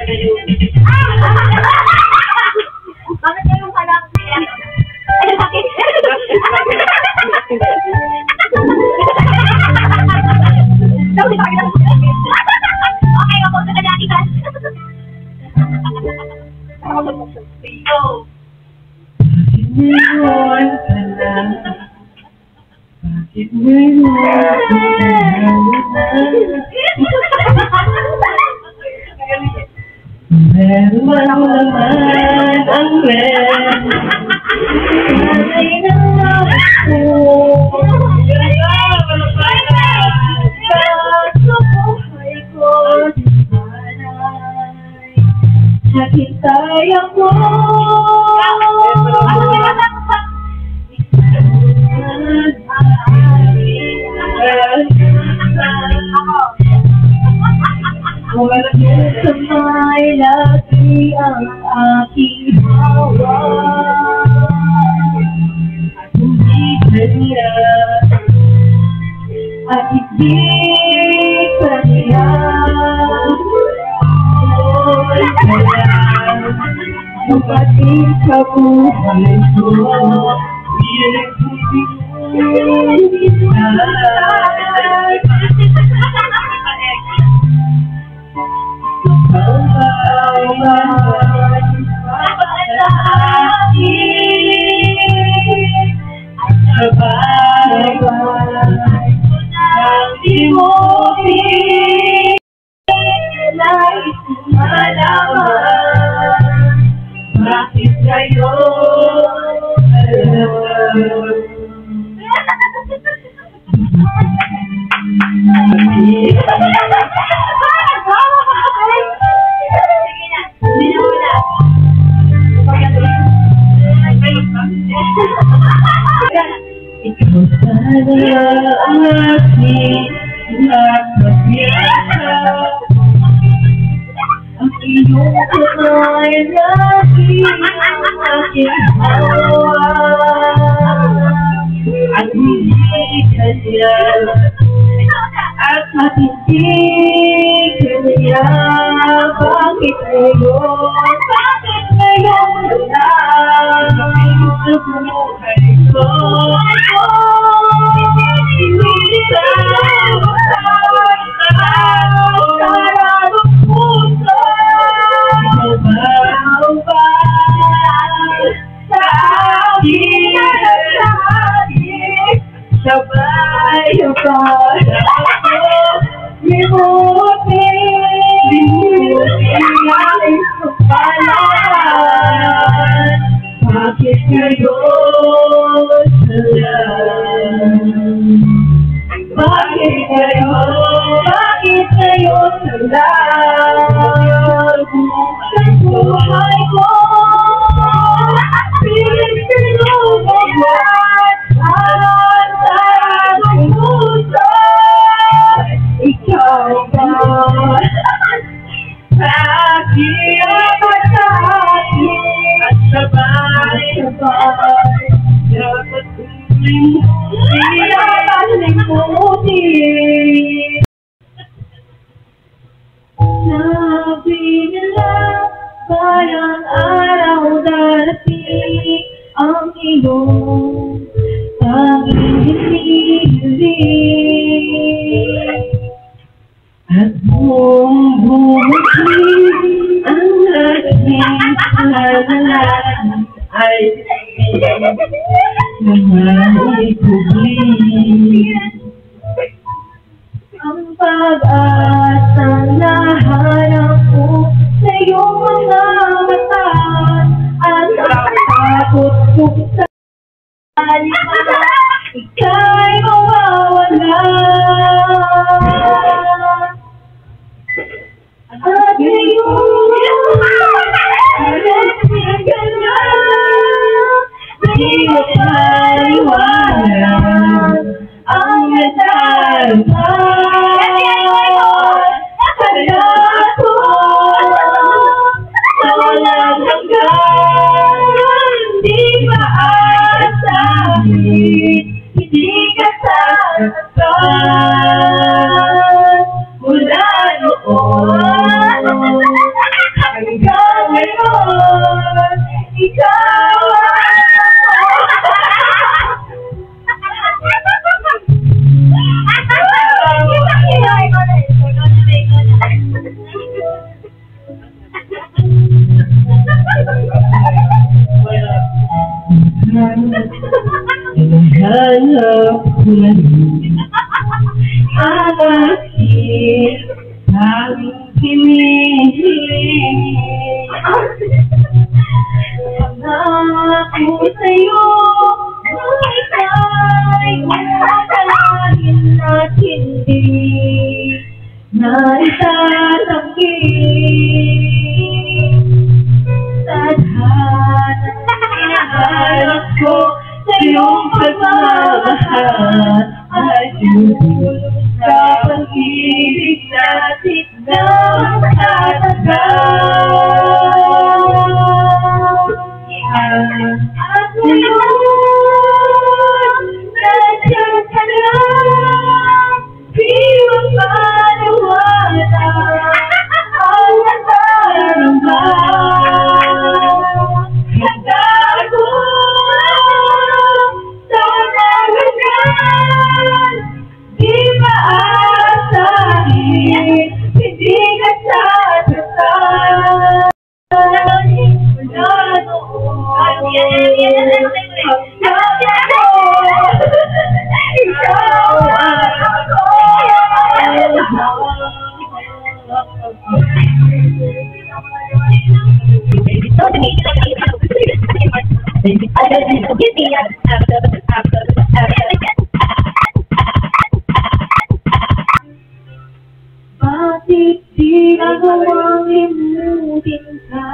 Bakit kayong palang? Ay, bakit? Okay, ako sa kadalikan. Bakit meron ako naman ang red. Ay naman ako. Sa buhay ko di malay. Nakitay ako. Samay lagi ang aking hawak at hindi kanya at hindi kanya dumating sa buhay ko bakit kayo ikaw sana ang aking nakapiyasa. Ang iyong kamay lagi ang aking hawak at hindi kanya at hindi kanya. Bakit ngayon lang sa buhay ko hindi ka sabay ako limuti ay kapalan. Bakit kayo salang? Bakit kayo salang? Sa buhay ko pilit tinubagyan at ang puso. Ikaw ba aking pagkain at sabay dapat limutin. Sabi nila parang araw darating ang iyong pag-ibig at buong bumutin ang aking halalan ay maipugin. Ang pag-asang nahanap ko sa iyong mga mata at ang takot ko sa alima ika'y mawawala. At ngayon di mo paliwanag ang nadarama. Kaya ko sa walang hanggan di maasahin, hindi ka sasaktan mula noon bulan ang aking tanging hinihiling. Pangako sa'yo, ika'y umakalangin at hindi na itatanggi. Tadhana, hinahanap ko sa iyong pagmamahal ay dulot sa pag-ibig natin na matatagal. At ngayon, nandiyan ka na, di mapaniwala ang nararamdaman. Handa ko sa naganyan, di maasahin, hindi ka sasaktan. Bakit di nagawang limutin ka?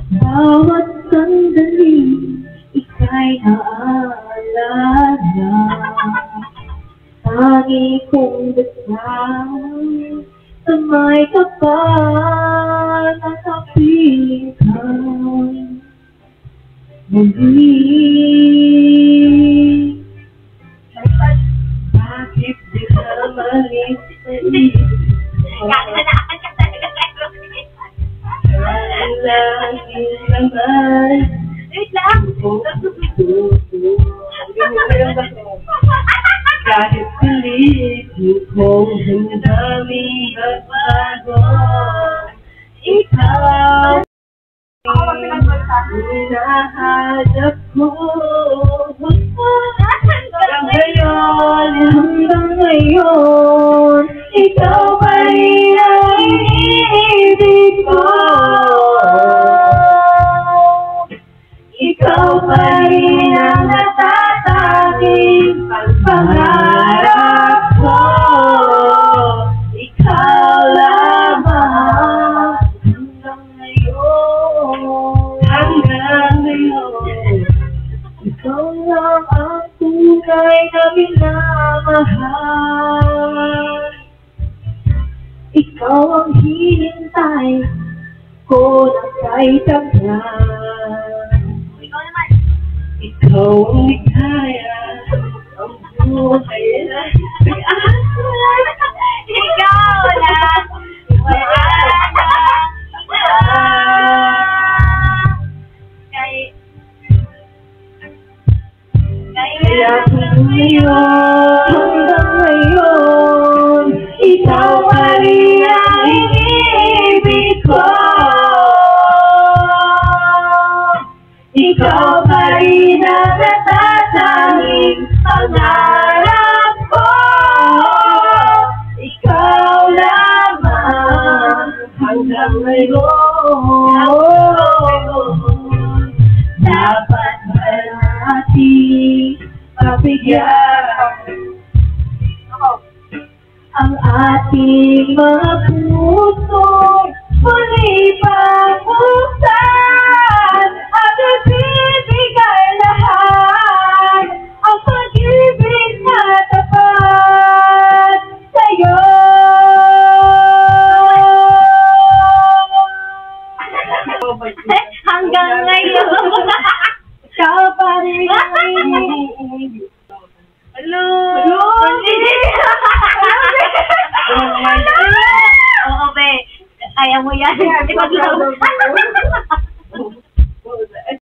Bawat sandali, ika'y naaalala. Tangi kong dasal, sa may kapal na kapiling ka. Muli, bakit di ka malis sa isip? Lagi naman. Wait lang. Kahit pilit kong daming nagbago, ikaw hinahanap ko. Hanggang ngayon, ikaw pa rin ang iniibig ko. Ikaw pa rin ang natatanging pagpangarap ko. Ikaw lamang hanggang ngayon. Hanggang ngayon, ikaw lang ang tunay na minamahal. Ikaw ang hinintay ko na kay tagal. Ikaw naman. Ikaw ang ligaya, ang buhay na nag-asa. Ikaw lang. Wala na. Kaya hanggang ngayon, ikaw pa rin ang iniibig ko. Ikaw pa rin ang natatanging pangarap ko. Ikaw lamang hanggang ngayon. Dapat ba natin pabigyan ang ating mga puso muli pag-buksan at ibibigay lahat ang pag-ibig na tapat sa'yo. Hanggang ngayon. Ikaw pa rin ang iniibig. Hello. Hello. Oo, be. Kaya mo yan.